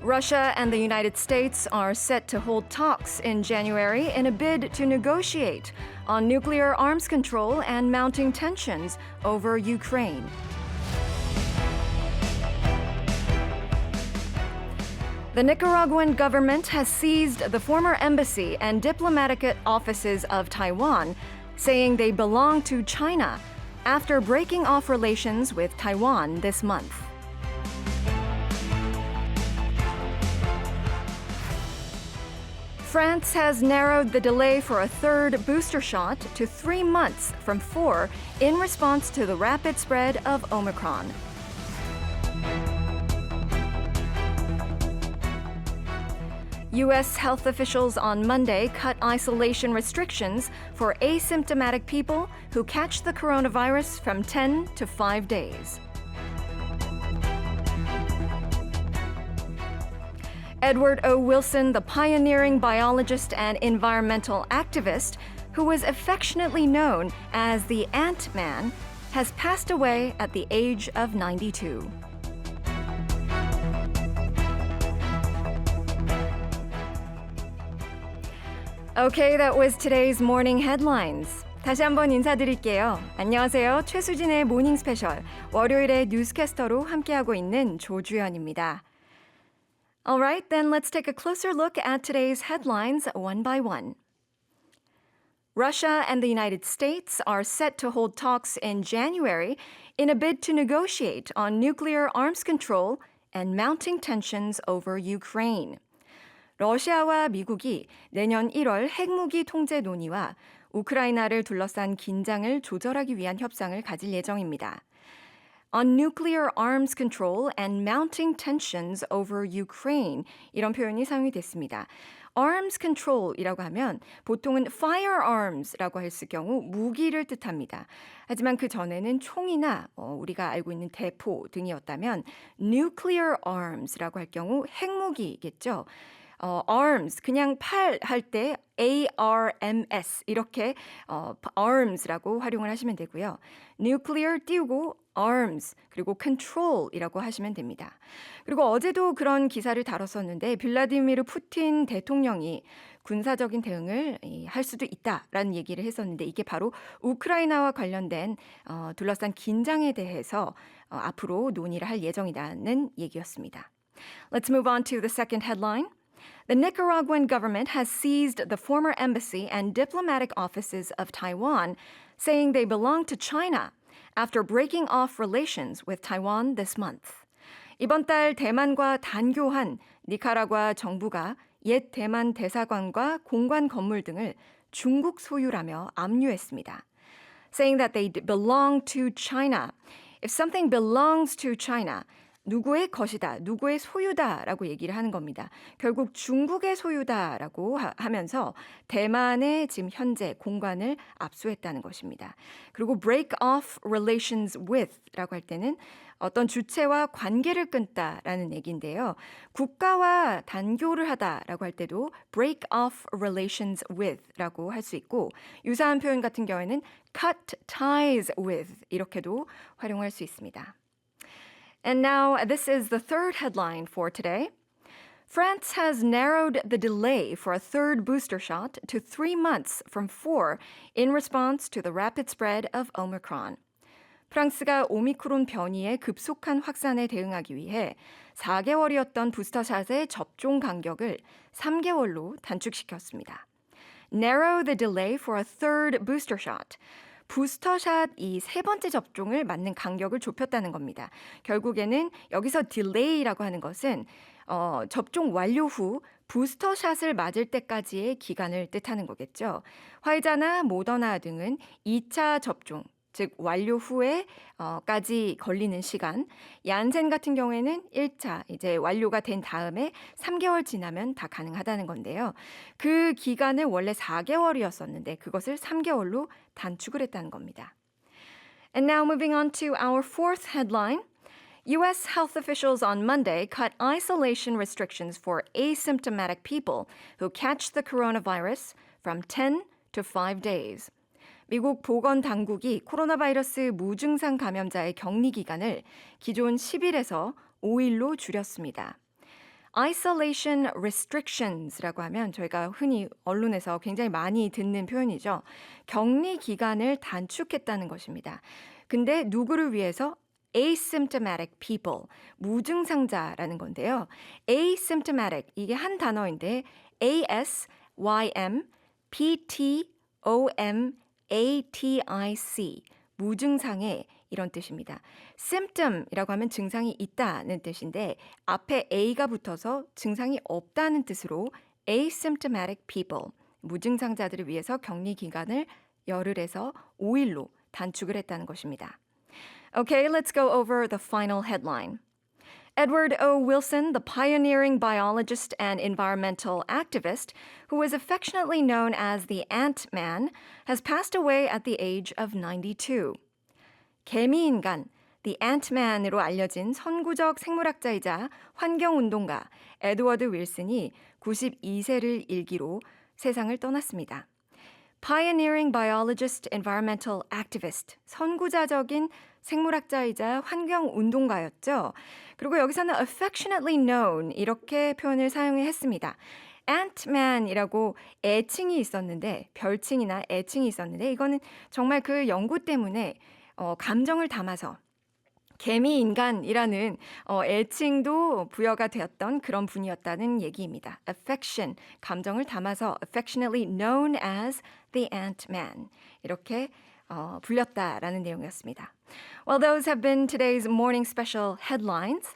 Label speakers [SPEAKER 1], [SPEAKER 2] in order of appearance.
[SPEAKER 1] Russia and the United States are set to hold talks in January in a bid to negotiate on nuclear arms control and mounting tensions over Ukraine. The Nicaraguan government has seized the former embassy and diplomatic offices of Taiwan, saying they belong to China after breaking off relations with Taiwan this month. France has narrowed the delay for a third booster shot to 3 months from 4 in response to the rapid spread of Omicron. U.S. health officials on Monday cut isolation restrictions for asymptomatic people who catch the coronavirus from 10 to 5 days. Edward O. Wilson, the pioneering biologist and environmental activist, who was affectionately known as the Ant-Man, has passed away at the age of 92. Okay, that was today's morning headlines. 다시 한번 인사드릴게요. 안녕하세요. 최수진의 모닝 스페셜, 월요일의 뉴스캐스터로 함께하고 있는 조주연입니다. All right, then let's take a closer look at today's headlines one by one. Russia and the United States are set to hold talks in January in a bid to negotiate on nuclear arms control and mounting tensions over Ukraine. 러시아와 미국이 내년 1월 핵무기 통제 논의와 우크라이나를 둘러싼 긴장을 조절하기 위한 협상을 가질 예정입니다. On nuclear arms control and mounting tensions over Ukraine 이런 표현이 사용이 됐습니다. Arms control이라고 하면 보통은 firearms라고 했을 경우 무기를 뜻합니다. 하지만 그 전에는 총이나 우리가 알고 있는 대포 등이었다면 nuclear arms라고 할 경우 핵무기겠죠. arms 그냥 팔 할 때 ARMS 이렇게 arms라고 활용을 하시면 되고요. nuclear 띄우고 arms 그리고 control이라고 하시면 됩니다. 그리고 어제도 그런 기사를 다뤘었는데 블라디미르 푸틴 대통령이 군사적인 대응을 할 수도 있다라는 얘기를 했었는데 이게 바로 우크라이나와 관련된 둘러싼 긴장에 대해서 앞으로 논의를 할 예정이라는 얘기였습니다. Let's move on to the second headline. The Nicaraguan government has seized the former embassy and diplomatic offices of Taiwan, saying they belong to China after breaking off relations with Taiwan this month. 이번 달 대만과 단교한 니카라과 정부가 옛 대만 대사관과 공관 건물 등을 중국 소유라며 압류했습니다. Saying that they belong to China. If something belongs to China, 누구의 것이다, 누구의 소유다라고 얘기를 하는 겁니다. 결국 중국의 소유다라고 하면서 대만의 지금 현재 공간을 압수했다는 것입니다. 그리고 break off relations with라고 할 때는 어떤 주체와 관계를 끊다라는 얘기인데요. 국가와 단교를 하다라고 할 때도 break off relations with라고 할 수 있고 유사한 표현 같은 경우에는 cut ties with 이렇게도 활용할 수 있습니다. And now, this is the third headline for today. France has narrowed the delay for a third booster shot to 3 months from 4 in response to the rapid spread of Omicron. 프랑스가 오미크론 변이의 급속한 확산에 대응하기 위해 4개월이었던 부스터샷의 접종 간격을 3개월로 단축시켰습니다. Narrow the delay for a third booster shot. 부스터샷 이 세 번째 접종을 맞는 간격을 좁혔다는 겁니다. 결국에는 여기서 delay라고 하는 것은 접종 완료 후 부스터샷을 맞을 때까지의 기간을 뜻하는 거겠죠. 화이자나 모더나 등은 2차 접종, 즉 완료 후에까지 걸리는 시간, 얀센 같은 경우에는 1차 이제 완료가 된 다음에 3개월 지나면 다 가능하다는 건데요. 그 기간을 원래 4개월이었었는데 그것을 3개월로 단축을 했다는 겁니다. And now moving on to our fourth headline. U.S. health officials on Monday cut isolation restrictions for asymptomatic people who catch the coronavirus from 10 to 5 days. 미국 보건당국이 코로나 바이러스 무증상 감염자의 격리 기간을 기존 10일에서 5일로 줄였습니다. Isolation restrictions라고 하면 저희가 흔히 언론에서 굉장히 많이 듣는 표현이죠. 격리 기간을 단축했다는 것입니다. 근데 누구를 위해서? asymptomatic people, 무증상자라는 건데요. asymptomatic, 이게 한 단어인데 asymptomatic, 무증상의 이런 뜻입니다. symptom이라고 하면 증상이 있다는 뜻인데 앞에 a가 붙어서 증상이 없다는 뜻으로 asymptomatic people, 무증상자들을 위해서 격리 기간을 열흘에서 5일로 단축을 했다는 것입니다. Okay, let's go over the final headline. Edward O. Wilson, the pioneering biologist and environmental activist, who was affectionately known as the Ant-Man, has passed away at the age of 92. 개미인간, the Ant-Man으로 알려진 선구적 생물학자이자 환경운동가 에드워드 윌슨이 92세를 일기로 세상을 떠났습니다. Pioneering biologist, environmental activist, 선구자적인 생물학자이자 환경운동가였죠. 그리고 여기서는 affectionately known 이렇게 표현을 사용했습니다. Ant-Man이라고 애칭이 있었는데 별칭이나 애칭이 있었는데 이거는 정말 그 연구 때문에 감정을 담아서 개미인간이라는 애칭도 부여가 되었던 그런 분이었다는 얘기입니다. Affection, 감정을 담아서 affectionately known as the Ant-Man 이렇게 불렸다라는 내용이었습니다. Well, those have been today's morning special headlines.